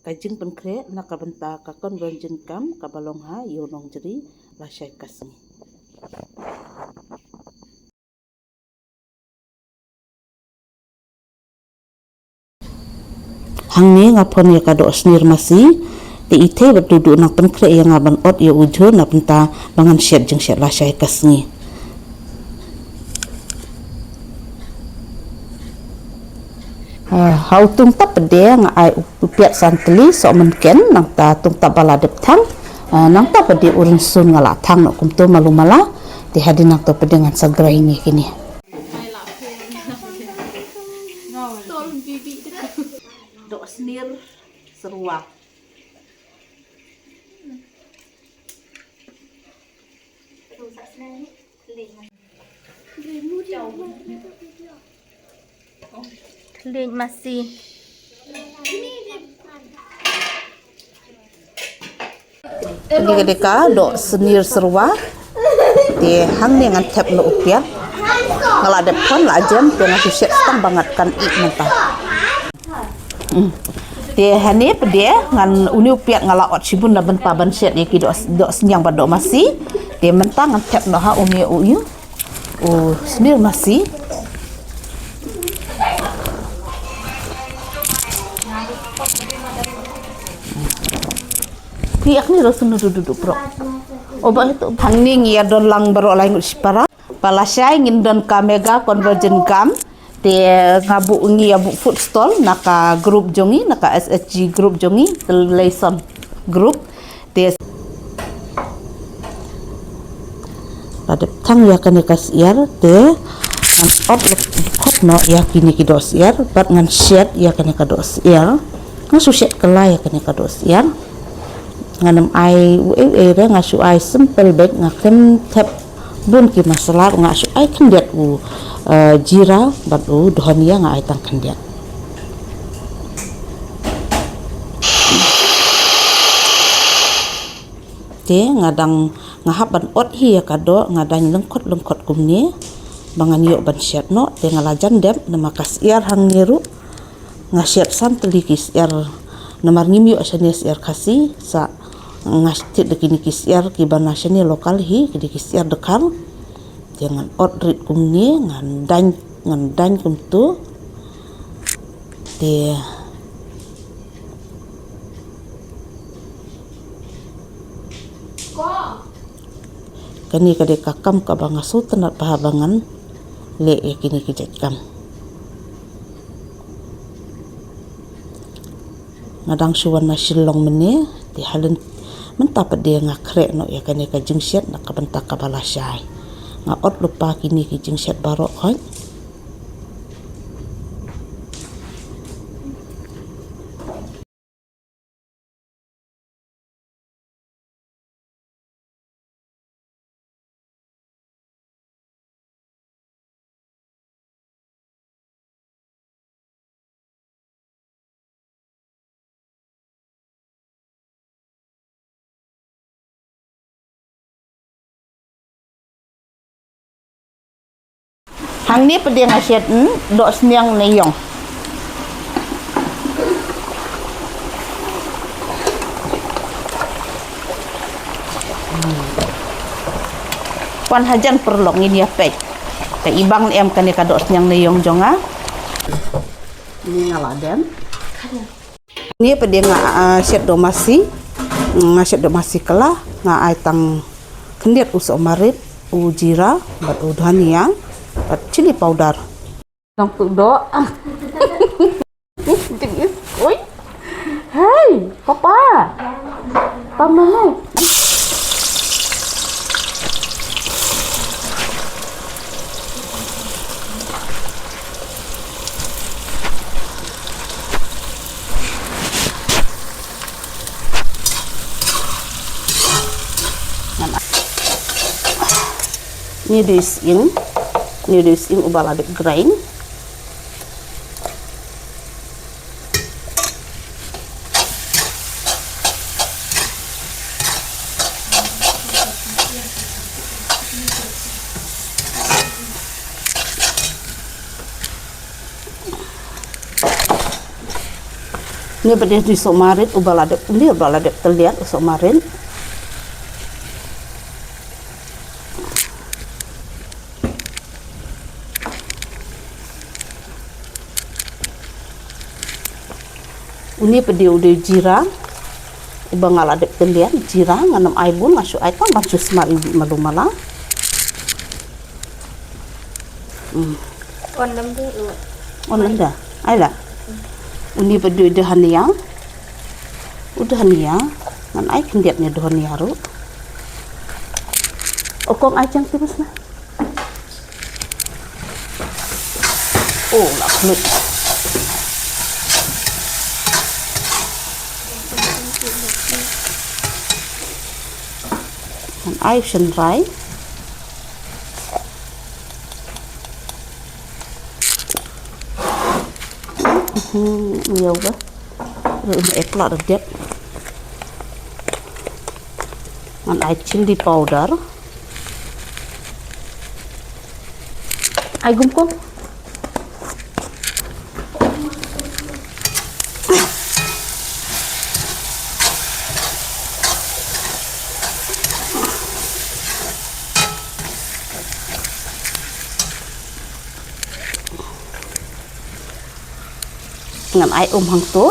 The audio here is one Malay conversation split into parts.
kajing penkre nakabenta kakon gonjen kam kabalong ha yonong jeri lasai kasmi. Hangni ngapon ya kado snir masih ti ite berduduk nak penkre yang ngaban ot ya ujo na penta bangan syet jeng syet lasai kasni. Hau tung tap pede nga ai upiat santeli so menken nang ta tung tap bala dep thang nang ta pede urin sun ngala thang no kumto malumala ti hadi nang to pede ngan sagrai ni kini do snir seruak Link masih ini kedeka do senir serwa di hang ni ngan tap no upiat ngala dep kon la jam te ngasu syet stang banget kan I mentah di hani pede ngan uni upiat ngala ot sibun na ben pa ban syet ye ki do senyang ba do masih di mentah ngan tap no ha uni uyu senir masih piak ni rasun duduk pro obat itu hangning ya don lang baro lain usipara palasai ngin don kamega convergent gam te ngabu ngi abu food stall naka group jongi naka SSG group jongi lesson group te pada tang ya kan kasiar te an op kot no ya kini kidos yar bat ngan shed ya kan kados yar ngasu shed kala ya kan kados yar nganam ai re ngasu ai simple bag ngakem tap bun ki masalah ngasu ai kendiat jira bat dohania nga ai tang kendiat te ngadang ngahaban ot hi ya kado ngadang lengkot kumni bangan yo ban syat no te ngalajan dem namakas iar hang niru ngasyat san telikis iar namar ngimyo asanes iar kasi sa ngastit dekini kisiar kibana seni lokal hi kidi kisiar dekal jangan odrit kumni ngandan kumtu te kani kade kakam ka banga sutanat pahabangan le kini kijet kam ngadang suwan na silong mene ti halen mentah pede ngakre no ya kane ka jingset nak kabenta ka balasai nga ot lupa kini ki jingset barok khoi hang ni pede ngasyat do sniang neyong wan hajan perlok ngin ya pek ka ibang em kane ka do sniang neyong jonga ini ngaladen ni pede ngasyat do masih kala nga ai tang kendiat uso marit ujira bat udhania chili powder nang tu do oi hey papa pamai Nudis in ubala de grain Ni bade di somarin ubaladep ni ubaladep terlihat somarin. Uni pedi udah jirang ubang aladep terlihat jirang nganam aibun ngasu aitam bantu smart malu malang. Còn đâm cái ủa. Online dah, ayla. Uni pedi udah hania ngan ai kendiatnya udah hania ru. Okong ai cang terus na. Oh, nak kulit. Ngan ai senrai. Nhiều quá rồi ép lọt được đẹp ngon ai chili powder ai gum ko ngan ai hang tu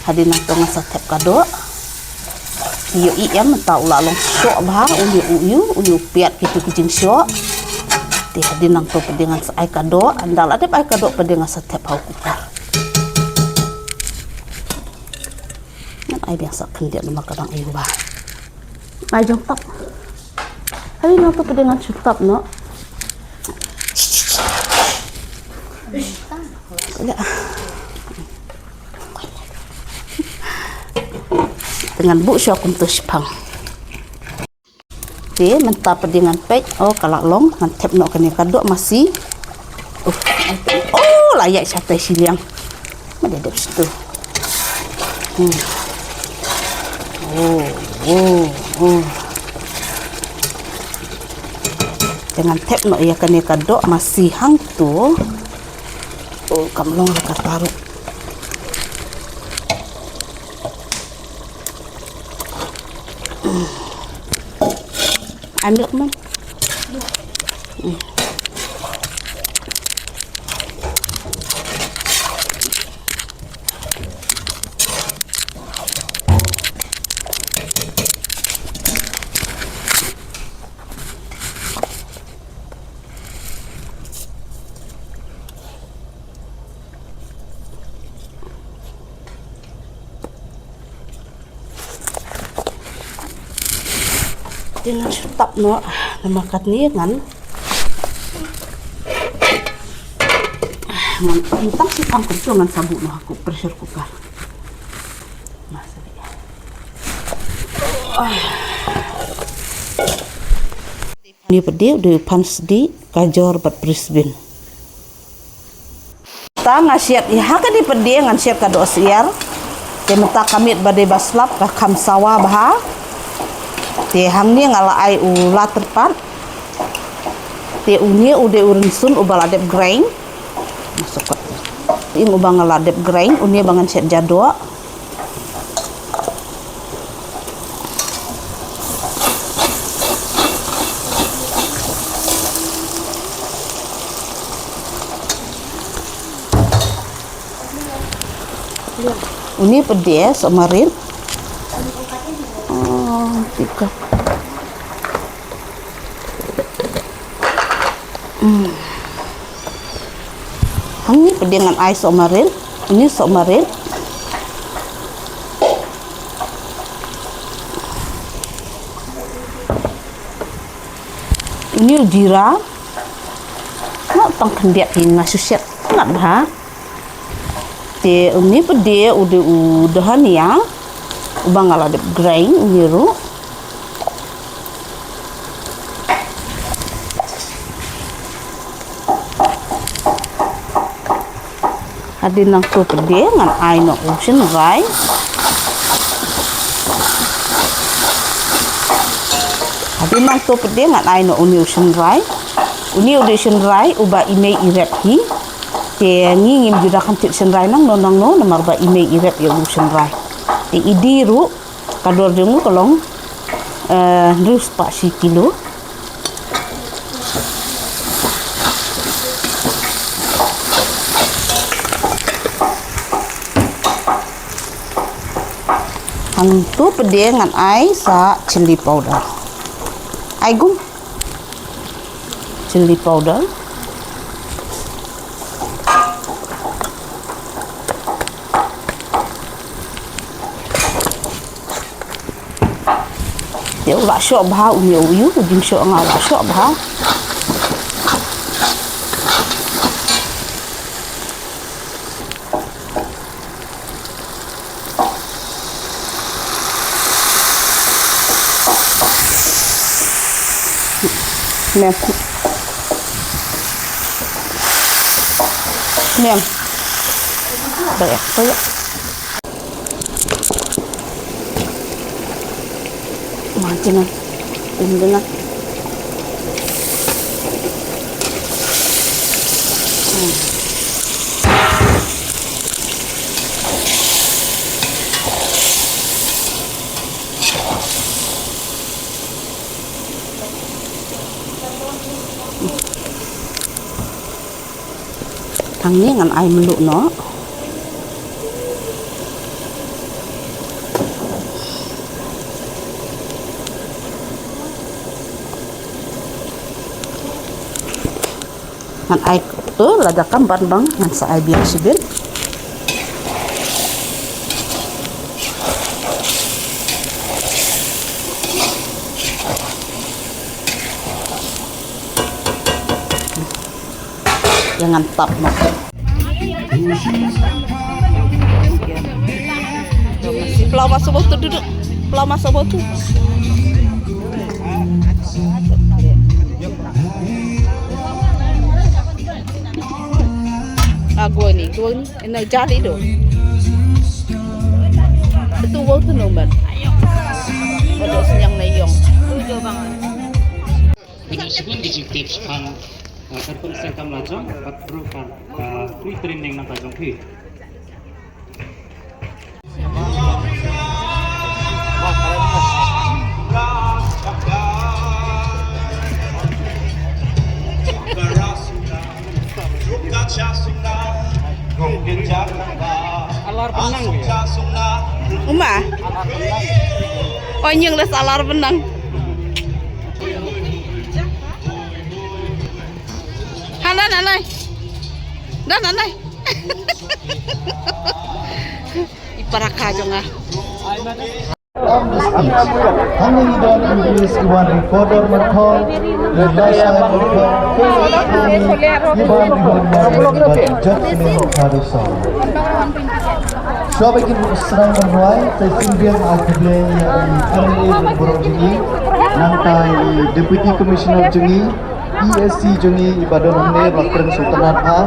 hadi nang to ngasa tep kado iyo iam ta ula long syok bah uni piat kitu kijing syok ti hadi nang to pedingan sa ai kado andal adep ai kado pedingan sa tep hau kupar ngan ai biasa kendiat nama kadang ayu bah ai jong tap hadi nang to pedingan syutap no dengan bu syok untuk sepang. Oke, mentap dengan pek. Oh, kalak long, mantap nak kena kadok masih. Oh, layak sate siliang. Mana ada situ. Dengan tap nak ia kena kadok masih hang tu. Oh, kamlong lekat taruh. Ambil kemana? Dengan stop no namakat ni kan mentang si pangkut dengan sabuk no aku pressure cooker ni pedi udah panas di kajor bat Brisbane ta ngasiat ya ka di pedi ngan siap kado siar temeta kamit badai baslap ka kam sawa bah te hang ni ngala ai ula terpat te uni ude urinsun ubaladep grain masuk ing ubang ngaladep grain uni bangan set jadwa uni pedes kemarin tiga ini dengan ais somarin ini somarin ini jira nak tang kendiat ini susiat nggak bah te ini pede udahan ya ubang ngaladep grain niru hadi nang to pede ngan ai no ocean rai hadi nang to pede ngan ai no ocean rai uni ocean rai uba ime irep hi te ngingim juda kan tit senrai nang nonang no namar ba ime irep ya u senrai te idiru kador dengu kolong rus pa si kilo hang tu pede ngan ai sa chili powder ai gum chili powder dia ula syok bah umi uyu ujung syok ngau ula syok bah mem mem banyak macam ini dengan thằngนี้ngăn ai meluk no ngan ai tu lada kamban bang ngan sa ai biar sibin jangan tap no pelau masuk bau tu duduk pelau masuk bau tu gua ni enak jali do itu bau tu nomor ada senyang nayong Dengan sebelum tips ang terpun sengkam lajong patrukan free training nang kajong pi. Alar benang ya. Uma. Oh nyeng les alar benang. Hanan anai. Dan anai. Iparaka jonga. Hanging doon English iwan recorder mathon Nilasa mathon iwan judgment harusan সবাইকে serang berwai sesungguhnya akhirnya yang kami berborong ini nantai Deputy Commissioner Jungi ESC Jungi Ibadan Hone Bakren Sultanat A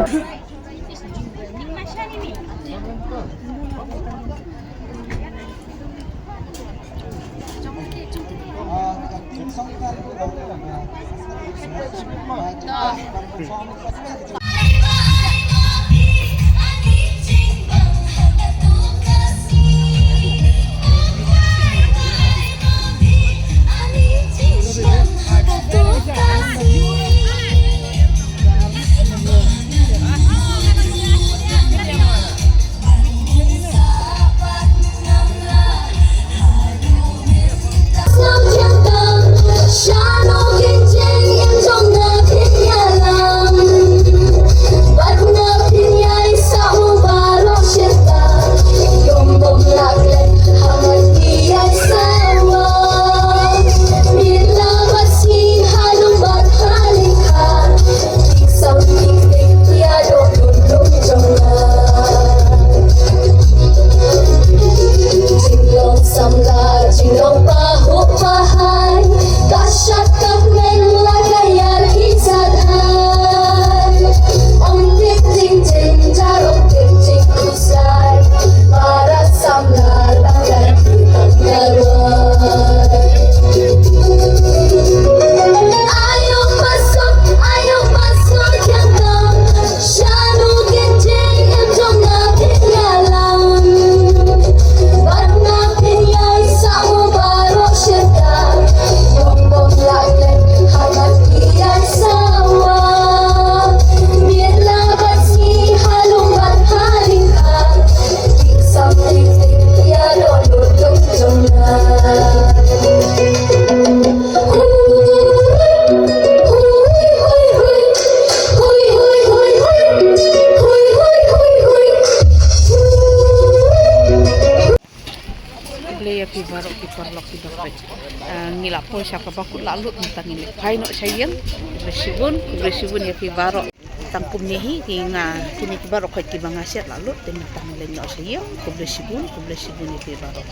kibaro kiparlok kidapet ngila po siya kabakut lalu tentang ini kain no sayang bersibun ya kibaro tangkum nihi nga kini kibaro kay kibang asyat lalu tentang nilay no sayang bersibun ya kibaro